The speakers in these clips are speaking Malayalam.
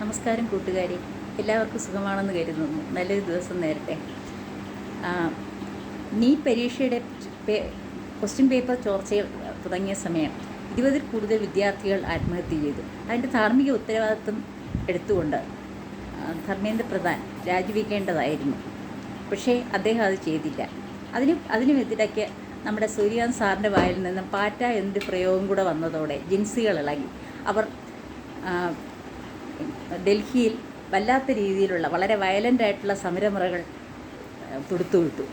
നമസ്കാരം കൂട്ടുകാരി, എല്ലാവർക്കും സുഖമാണെന്ന് കരുതുന്നു. നല്ലൊരു ദിവസം നേരത്തെ. നീറ്റ് പരീക്ഷയുടെ ക്വസ്റ്റ്യൻ പേപ്പർ ചോർച്ചകൾ തുടങ്ങിയ സമയം 20-ൽ കൂടുതൽ വിദ്യാർത്ഥികൾ ആത്മഹത്യ ചെയ്തു. അതിൻ്റെ ധാർമ്മിക ഉത്തരവാദിത്വം എടുത്തുകൊണ്ട് ധർമ്മേന്ദ്ര പ്രധാൻ രാജിവെക്കേണ്ടതായിരുന്നു. പക്ഷേ അദ്ദേഹം അത് ചെയ്തില്ല. അതിനുമെതിരയ്ക്ക് നമ്മുടെ സൂര്യകാന്ത് സാറിൻ്റെ വായിൽ നിന്നും പാറ്റ എന്നൊരു പ്രയോഗം കൂടെ വന്നതോടെ ജിൻസികൾ ഇളകി. അവർ ഡൽഹിയിൽ വല്ലാത്ത രീതിയിലുള്ള വളരെ വയലൻ്റായിട്ടുള്ള സമരമുറകൾ തൊടുത്തുവിട്ടു.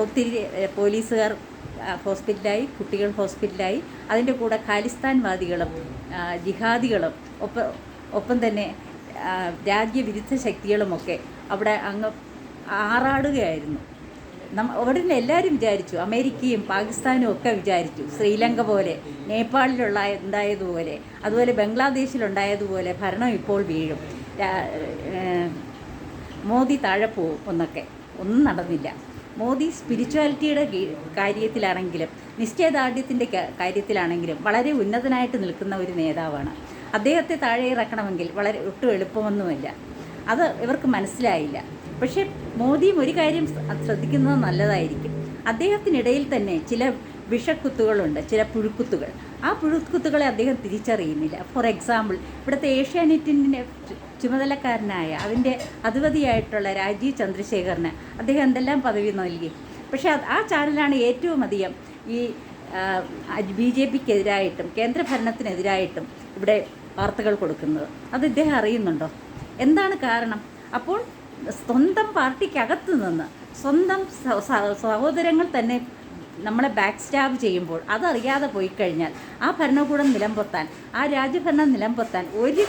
ഒത്തിരി പോലീസുകാർ ഹോസ്പിറ്റലായി, കുട്ടികൾ ഹോസ്പിറ്റലായി. അതിൻ്റെ കൂടെ ഖാലിസ്ഥാൻവാദികളും ജിഹാദികളും ഒപ്പം തന്നെ രാജ്യവിരുദ്ധ ശക്തികളുമൊക്കെ അവിടെ അങ്ങ് ആറാടുകയായിരുന്നു. അവിടെ നിന്ന് എല്ലാവരും വിചാരിച്ചു, അമേരിക്കയും പാകിസ്ഥാനും ഒക്കെ വിചാരിച്ചു, ശ്രീലങ്ക പോലെ, ഉണ്ടായതുപോലെ, അതുപോലെ ബംഗ്ലാദേശിലുണ്ടായതുപോലെ ഭരണം ഇപ്പോൾ വീഴും, മോദി താഴെ പോവും എന്നൊക്കെ. ഒന്നും നടന്നില്ല. മോദി സ്പിരിച്വാലിറ്റിയുടെ കാര്യത്തിലാണെങ്കിലും നിശ്ചയദാർഢ്യത്തിൻ്റെ കാര്യത്തിലാണെങ്കിലും വളരെ ഉന്നതനായിട്ട് നിൽക്കുന്ന ഒരു നേതാവാണ്. അദ്ദേഹത്തെ താഴെ ഇറക്കണമെങ്കിൽ ഒട്ടും എളുപ്പമൊന്നുമല്ല. അത് ഇവർക്ക് മനസ്സിലായില്ല. പക്ഷേ മോദിയും ഒരു കാര്യം ശ്രദ്ധിക്കുന്നത് നല്ലതായിരിക്കും. അദ്ദേഹത്തിനിടയിൽ തന്നെ ചില വിഷക്കുത്തുകളുണ്ട്, ചില പുഴുക്കുത്തുകൾ. ആ പുഴുക്കുത്തുകളെ അദ്ദേഹം തിരിച്ചറിയുന്നില്ല. ഫോർ എക്സാമ്പിൾ, ഇവിടുത്തെ ഏഷ്യാനെറ്റിൻ്റെ ചുമതലക്കാരനായ അതിൻ്റെ അധിപതിയായിട്ടുള്ള രാജീവ് ചന്ദ്രശേഖറിന് അദ്ദേഹം എന്തെല്ലാം പദവി നൽകി. പക്ഷേ ആ ചാനലാണ് ഏറ്റവും അധികം ഈ BJPക്കെതിരായിട്ടും കേന്ദ്രഭരണത്തിനെതിരായിട്ടും ഇവിടെ വാർത്തകൾ കൊടുക്കുന്നത്. അത് ഇദ്ദേഹം അറിയുന്നുണ്ടോ? എന്താണ് കാരണം? അപ്പോൾ സ്വന്തം പാർട്ടിക്കകത്ത് നിന്ന് സ്വന്തം സഹോദരങ്ങൾ തന്നെ നമ്മളെ ബാക്ക് സ്റ്റാബ് ചെയ്യുമ്പോൾ അതറിയാതെ പോയി കഴിഞ്ഞാൽ ആ ഭരണകൂടം നിലംപൊത്താൻ, ആ രാജ്യഭരണം നിലംപൊത്താൻ ഒരു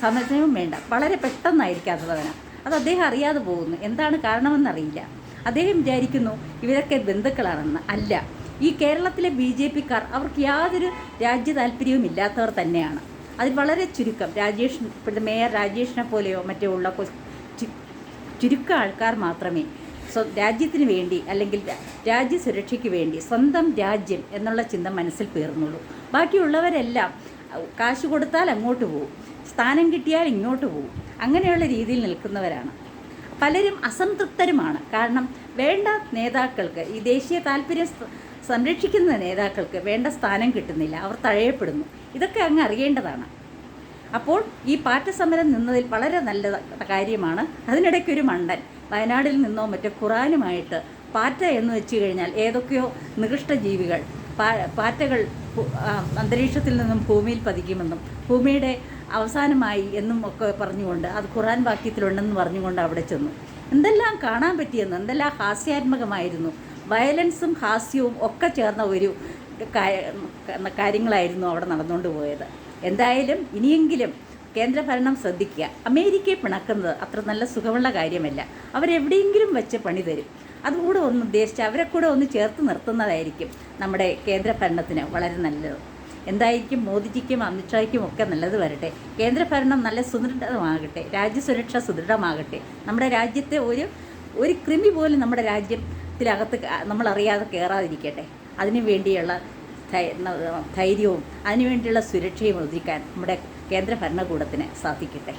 സമയവും വേണ്ട. വളരെ പെട്ടെന്നായിരിക്കും അത് വരണം. അത് അദ്ദേഹം അറിയാതെ പോകുന്നു. എന്താണ് കാരണമെന്നറിയില്ല. അദ്ദേഹം വിചാരിക്കുന്നു ഇവരൊക്കെ ബന്ധുക്കളാണെന്ന്. അല്ല, ഈ കേരളത്തിലെ BJPക്കാർ അവർക്ക് യാതൊരു രാജ്യ താല്പര്യവും ഇല്ലാത്തവർ തന്നെയാണ്. അതിൽ വളരെ ചുരുക്കം ഇപ്പോഴത്തെ മേയർ രാജേഷിനെ പോലെയോ മറ്റോ ഉള്ള ചുരുക്കം ആൾക്കാർ മാത്രമേ രാജ്യത്തിന് വേണ്ടി അല്ലെങ്കിൽ രാജ്യസുരക്ഷയ്ക്ക് വേണ്ടി സ്വന്തം രാജ്യം എന്നുള്ള ചിന്ത മനസ്സിൽ പേർന്നുള്ളൂ. ബാക്കിയുള്ളവരെല്ലാം കാശ് കൊടുത്താൽ അങ്ങോട്ട് പോകും, സ്ഥാനം കിട്ടിയാൽ ഇങ്ങോട്ട് പോകും. അങ്ങനെയുള്ള രീതിയിൽ നിൽക്കുന്നവരാണ്. പലരും അസംതൃപ്തരുമാണ്. കാരണം വേണ്ട നേതാക്കൾക്ക്, ഈ ദേശീയ താല്പര്യം സംരക്ഷിക്കുന്ന നേതാക്കൾക്ക് വേണ്ട സ്ഥാനം കിട്ടുന്നില്ല, അവർ തഴയപ്പെടുന്നു. ഇതൊക്കെ അങ്ങ് അറിയേണ്ടതാണ്. അപ്പോൾ ഈ പാറ്റ സമരം നിന്നതിൽ വളരെ നല്ല കാര്യമാണ്. അതിനിടയ്ക്കൊരു മണ്ടൻ വയനാടിൽ നിന്നോ മറ്റോ ഖുറാനുമായിട്ട് പാറ്റ എന്ന് വെച്ച് കഴിഞ്ഞാൽ ഏതൊക്കെയോ നികൃഷ്ട ജീവികൾ, പാറ്റകൾ അന്തരീക്ഷത്തിൽ നിന്നും ഭൂമിയിൽ പതിക്കുമെന്നും ഭൂമിയുടെ അവസാനമായി എന്നും ഒക്കെ പറഞ്ഞുകൊണ്ട് അത് ഖുറാൻ വാക്യത്തിലുണ്ടെന്ന് പറഞ്ഞുകൊണ്ട് അവിടെ ചെന്നു. എന്തെല്ലാം കാണാൻ പറ്റിയെന്ന്, എന്തെല്ലാം ഹാസ്യാത്മകമായിരുന്നു. വയലൻസും ഹാസ്യവും ഒക്കെ ചേർന്ന ഒരു കാര്യങ്ങളായിരുന്നു അവിടെ നടന്നുകൊണ്ട് പോയത്. എന്തായാലും ഇനിയെങ്കിലും കേന്ദ്രഭരണം ശ്രദ്ധിക്കുക. അമേരിക്കയെ പിണക്കുന്നത് അത്ര നല്ല സുഖമുള്ള കാര്യമല്ല. അവരെവിടെയെങ്കിലും വെച്ച് പണി തരും. അതുകൂടെ ഒന്ന് ഉദ്ദേശിച്ച് അവരെ കൂടെ ഒന്ന് ചേർത്ത് നിർത്തുന്നതായിരിക്കും നമ്മുടെ കേന്ദ്രഭരണത്തിന് വളരെ നല്ലത്. എന്തായിരിക്കും, മോദിജിക്കും അമിത്ഷായ്ക്കും ഒക്കെ നല്ലത് വരട്ടെ. കേന്ദ്രഭരണം നല്ല സുദൃഢമാകട്ടെ, രാജ്യസുരക്ഷ സുദൃഢമാകട്ടെ. നമ്മുടെ രാജ്യത്തെ ഒരു കൃമി പോലും നമ്മുടെ രാജ്യത്തിനകത്ത് നമ്മളറിയാതെ കയറാതിരിക്കട്ടെ. അതിനു വേണ്ടിയുള്ള ധൈര്യവും അതിനുവേണ്ടിയുള്ള സുരക്ഷയും ഒതുക്കാൻ നമ്മുടെ കേന്ദ്ര ഭരണകൂടത്തിന് സാധിക്കട്ടെ.